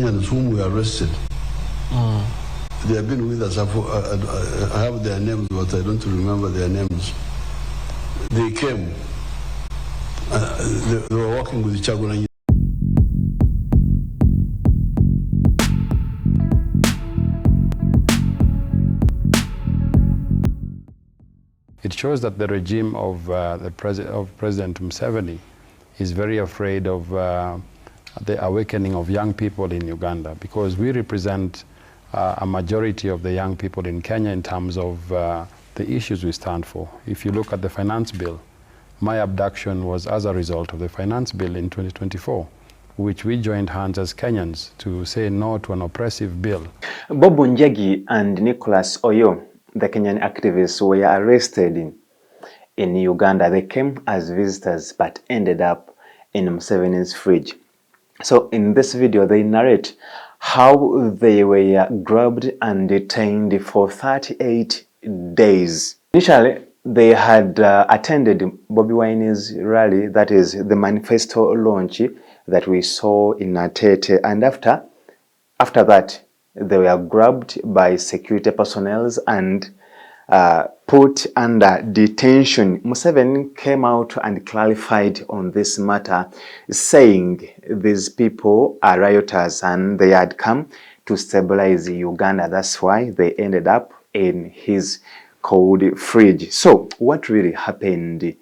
Kenyans whom we arrested. They have been with us. I have their names, but I don't remember their names. They came. They were working with Chagulanyi. It shows that the regime of President Museveni is very afraid of the awakening of young people in Uganda, because we represent a majority of the young people in Kenya in terms of the issues we stand for. If you look at the finance bill, my abduction was as a result of the finance bill in 2024, which we joined hands as Kenyans to say no to an oppressive bill. Njagi and Nicholas Oyoo, the Kenyan activists, were arrested in Uganda. They came as visitors but ended up in Museveni's fridge. So in this video, they narrate how they were grabbed and detained for 38 days. Initially, they had attended Bobi Wine's rally, that is the manifesto launch that we saw in narrate, and after that, they were grabbed by security personnel and put under detention. Museveni came out and clarified on this matter, saying these people are rioters and they had come to stabilize Uganda. That's why they ended up in his cold fridge. So what really happened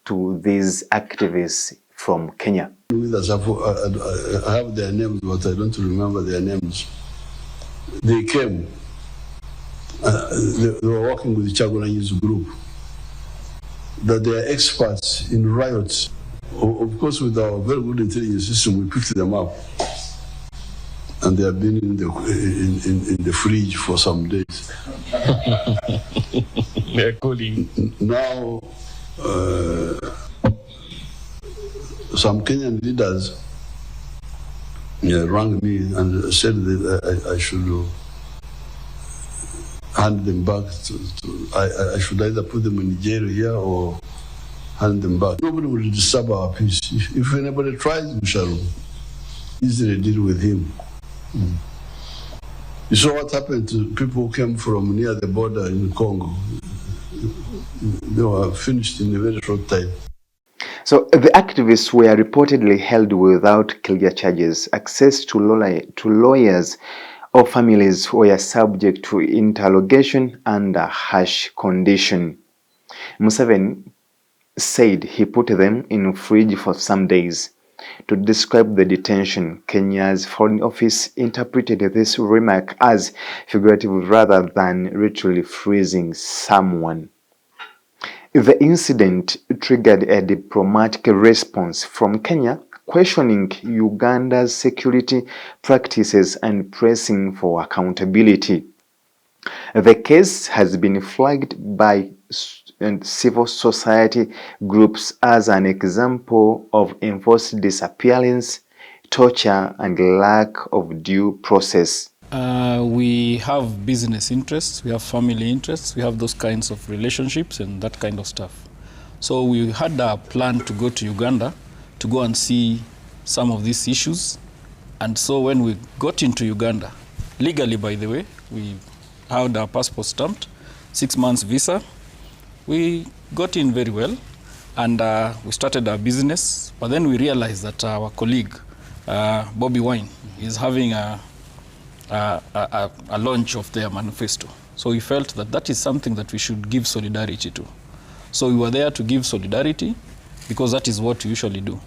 to these activists from Kenya? I have their names, but I don't remember their names. They came. They were working with Chagulanyi's group. That they are experts in riots. Of course, with our very good intelligence system, we picked them up. And they have been in the fridge for some days. They're cooling. Now, some Kenyan leaders rang me and said that I should hand them back I should either put them in jail here or hand them back. Nobody will disturb our peace. If anybody tries, we shall easily deal with him. You saw what happened to people who came from near the border in Congo. They were finished in a very short time. So the activists were reportedly held without clear charges. Access to lawyers or families were subject to interrogation under harsh condition. Museveni said he put them in fridge for some days. To describe the detention, Kenya's Foreign Office interpreted this remark as figurative rather than literally freezing someone. The incident triggered a diplomatic response from Kenya, questioning Uganda's security practices and pressing for accountability. The case has been flagged by civil society groups as an example of enforced disappearance, torture, and lack of due process. We have business interests, we have family interests, we have those kinds of relationships and that kind of stuff. So we had a plan to go to Uganda to go and see some of these issues. And so when we got into Uganda, legally by the way, we had our passport stamped, 6 months visa. We got in very well and we started our business. But then we realized that our colleague, Bobi Wine, is having a launch of their manifesto. So we felt that that is something that we should give solidarity to. So we were there to give solidarity because that is what we usually do.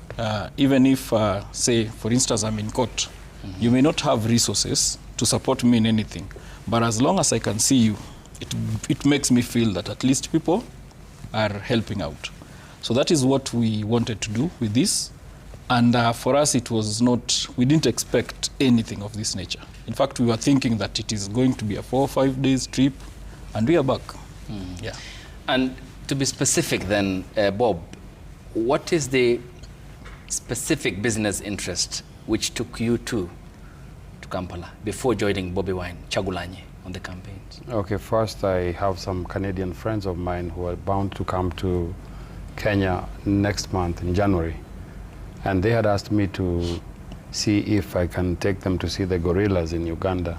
Even if, say, for instance, I'm in court, you may not have resources to support me in anything. But as long as I can see you, it makes me feel that at least people are helping out. So that is what we wanted to do with this. And for us, it was not, we didn't expect anything of this nature. In fact, we were thinking that it is going to be a 4 or 5 days trip, and we are back. Yeah. And to be specific then, Bob, what is the specific business interest which took you to Kampala before joining Bobi Wine, Chagulanyi, on the campaigns? Okay, first I have some Canadian friends of mine who are bound to come to Kenya next month in January. And they had asked me to see if I can take them to see the gorillas in Uganda.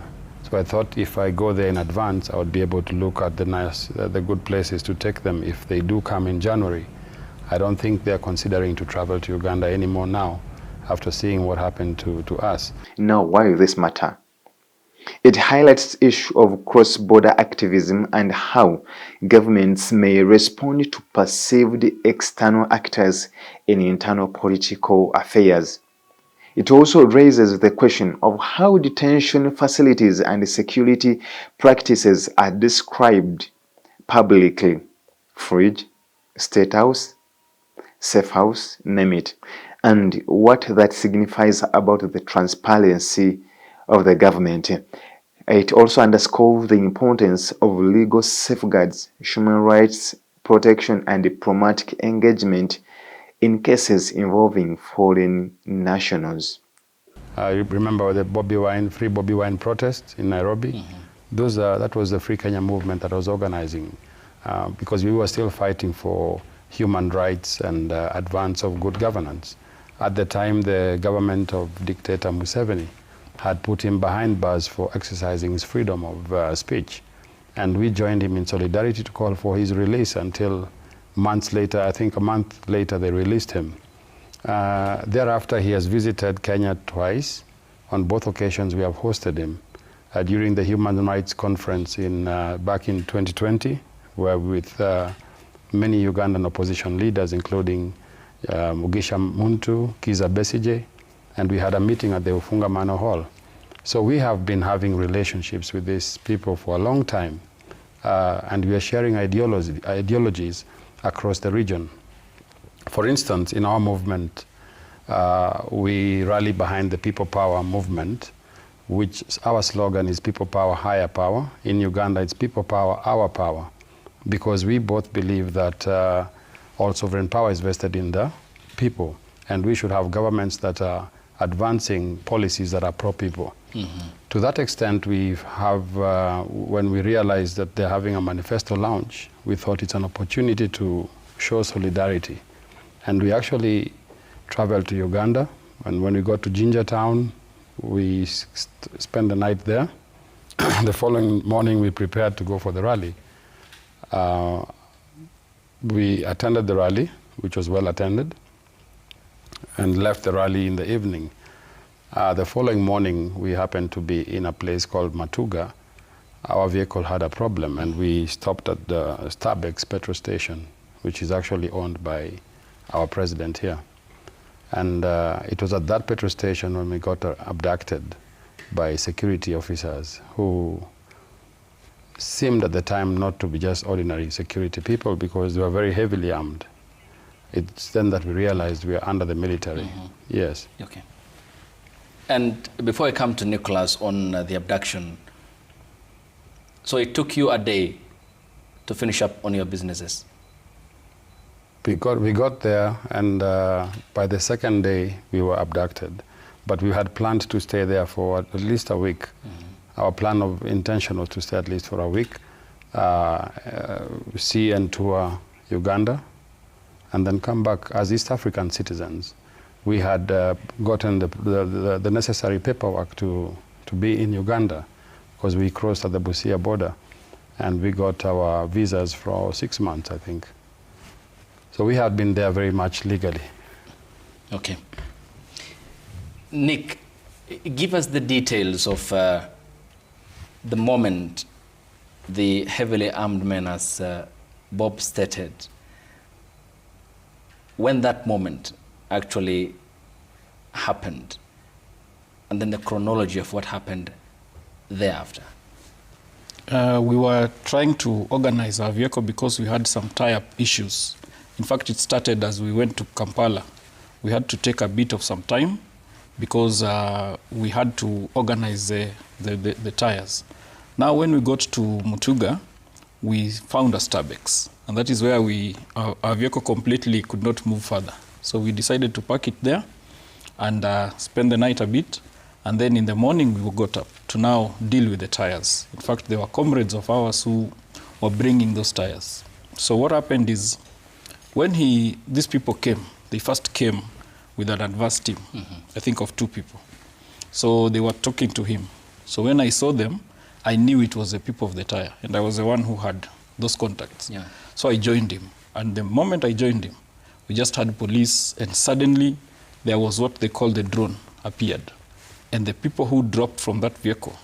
So I thought if I go there in advance, I would be able to look at the good places to take them if they do come in January. I don't think they're considering to travel to Uganda anymore now, after seeing what happened to us. Now, why this matter? It highlights the issue of cross-border activism and how governments may respond to perceived external actors in internal political affairs. It also raises the question of how detention facilities and security practices are described publicly. Fridge, State House, Safe House, name it, and what that signifies about the transparency of the government. It also underscores the importance of legal safeguards, human rights protection, and diplomatic engagement in cases involving foreign nationals. You remember the Free Bobi Wine protest in Nairobi? Mm-hmm. That was the Free Kenya movement that was organizing, because we were still fighting for human rights and advance of good governance. At the time, the government of dictator Museveni had put him behind bars for exercising his freedom of speech. And we joined him in solidarity to call for his release until months later, I think a month later, they released him. Thereafter, he has visited Kenya twice. On both occasions, we have hosted him. During the Human Rights Conference back in 2020, where with many Ugandan opposition leaders, including Mugisha Muntu, Kiza Besije, and we had a meeting at the Ufunga Manor Hall. So we have been having relationships with these people for a long time, and we are sharing ideologies across the region. For instance, in our movement, we rally behind the People Power movement, which our slogan is People Power, Higher Power. In Uganda, it's People Power, Our Power, because we both believe that all sovereign power is vested in the people, and we should have governments that are advancing policies that are pro-people. Mm-hmm. To that extent, we have, when we realized that they're having a manifesto launch, we thought it's an opportunity to show solidarity. And we actually traveled to Uganda, and when we got to Jinja Town, we spent the night there. The following morning, we prepared to go for the rally. We attended the rally, which was well attended, and left the rally in the evening. The following morning, we happened to be in a place called Matuga. Our vehicle had a problem, and we stopped at the Starbucks petrol station, which is actually owned by our president here. And it was at that petrol station when we got abducted by security officers who seemed at the time not to be just ordinary security people, because they were very heavily armed. It's then that we realized we are under the military. Mm-hmm. Yes. Okay. And before I come to Nicholas on the abduction, so it took you a day to finish up on your businesses? We got there, and by the second day, we were abducted. But we had planned to stay there for at least a week. Mm-hmm. Our plan of intention was to stay at least for a week, see and tour Uganda, and then come back as East African citizens. We had gotten the necessary paperwork to be in Uganda, because we crossed at the Busia border, and we got our visas for 6 months, I think. So we had been there very much legally. Okay. Nick, give us the details of the moment the heavily armed men, as Bob stated, when that moment actually happened, and then the chronology of what happened thereafter. We were trying to organize our vehicle because we had some tie-up issues. In fact, it started as we went to Kampala. We had to take a bit of some time because we had to organize the tires. Now, when we got to Mutuga, we found a Starbucks, and that is where our vehicle completely could not move further. So we decided to park it there and spend the night a bit, and then in the morning we got up to now deal with the tires. In fact, there were comrades of ours who were bringing those tires. So what happened is, when these people came, they first came with an advance team, mm-hmm. I think of 2 people. So they were talking to him. So when I saw them, I knew it was the people of the tire, and I was the one who had those contacts. Yeah. So I joined him. And the moment I joined him, we just had police, and suddenly there was what they call the drone appeared. And the people who dropped from that vehicle,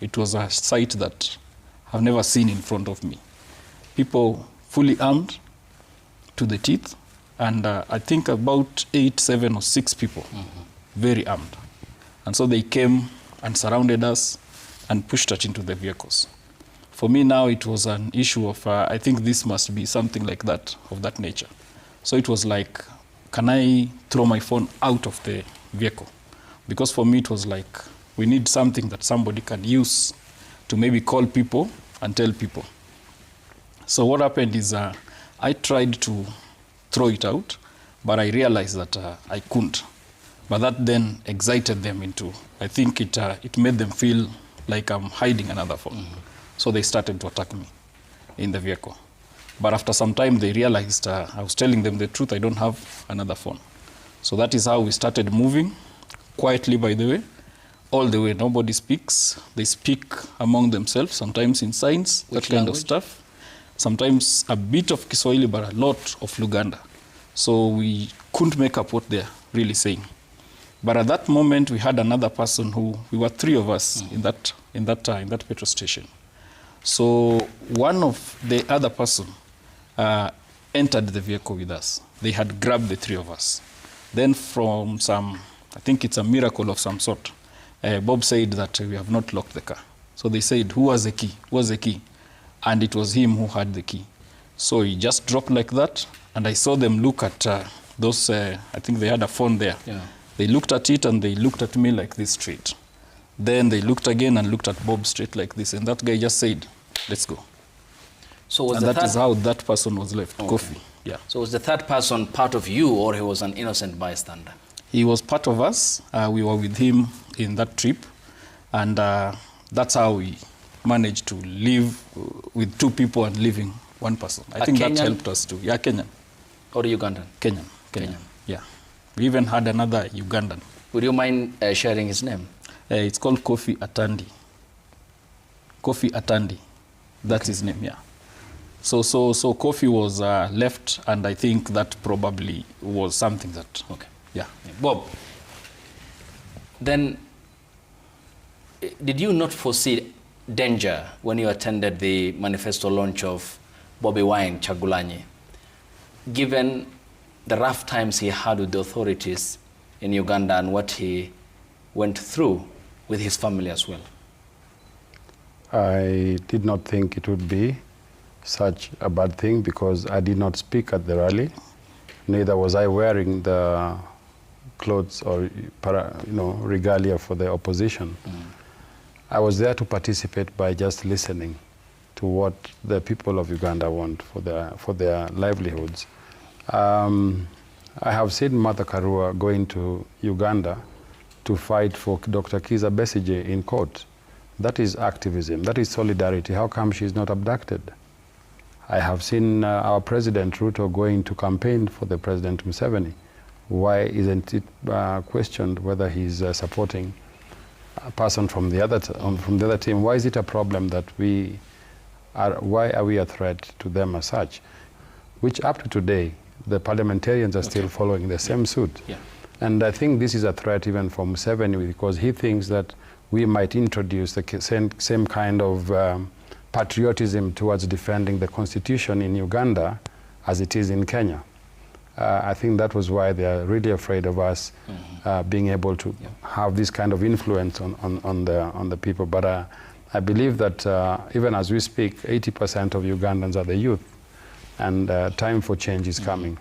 it was a sight that I've never seen in front of me. People fully armed to the teeth, and I think about 8, 7, or 6 people, very armed. And so they came and surrounded us and pushed us into the vehicles. For me now, it was an issue of, I think this must be something like that, of that nature. So it was like, can I throw my phone out of the vehicle? Because for me, it was like, we need something that somebody can use to maybe call people and tell people. So what happened is I tried to throw it out, but I realized that I couldn't. But that then excited them into, I think it made them feel like I'm hiding another phone. So they started to attack me in the vehicle. But after some time, they realized I was telling them the truth, I don't have another phone. So that is how we started moving, quietly, by the way, all the way. Nobody speaks. They speak among themselves, sometimes in signs, Which that kind language? of stuff. Sometimes a bit of Kiswahili, but a lot of Luganda. So we couldn't make up what they're really saying. But at that moment, we had another person who, we were 3 of us in that petrol station. So one of the other person entered the vehicle with us. They had grabbed the 3 of us. Then from some, I think it's a miracle of some sort, Bob said that we have not locked the car. So they said, who has the key? Who has the key? And it was him who had the key. So he just dropped like that, and I saw them look at those, I think they had a phone there. Yeah. They looked at it and they looked at me like this straight. Then they looked again and looked at Bob straight like this, and that guy just said, let's go. So was And the that is third, how that person was left, Kofi. Yeah. so was the third person part of you, or he was an innocent bystander? He was part of us. We were with him in that trip, and that's how we managed to live with 2 people and leaving 1 person. I think that Kenyan? helped us too. Yeah, Kenyan. Or Ugandan? Kenyan. Yeah. We even had another Ugandan. Would you mind sharing his name? It's called Kofi Atandi. Kofi Atandi. That's his name, yeah. So Kofi was left, and I think that probably was something that, Okay. yeah. Bob, then did you not foresee danger when you attended the manifesto launch of Bobi Wine Chagulanyi, given the rough times he had with the authorities in Uganda and what he went through with his family as well? I did not think it would be such a bad thing because I did not speak at the rally. Neither was I wearing the clothes or regalia for the opposition. I was there to participate by just listening to what the people of Uganda want for their livelihoods. I have seen Martha Karua going to Uganda to fight for Dr. Kiza Besigye in court. That is activism. That is solidarity. How come she's not abducted? I have seen our President Ruto going to campaign for the President Museveni. Why isn't it questioned whether he's supporting a person from the other team? Why is it a problem that why are we a threat to them as such? Which up to today, the parliamentarians are still following the same suit. Yeah. And I think this is a threat even for Museveni because he thinks that we might introduce the same kind of patriotism towards defending the constitution in Uganda as it is in Kenya. I think that was why they are really afraid of us being able to have this kind of influence on the people. But I believe that even as we speak, 80% of Ugandans are the youth, and time for change is coming.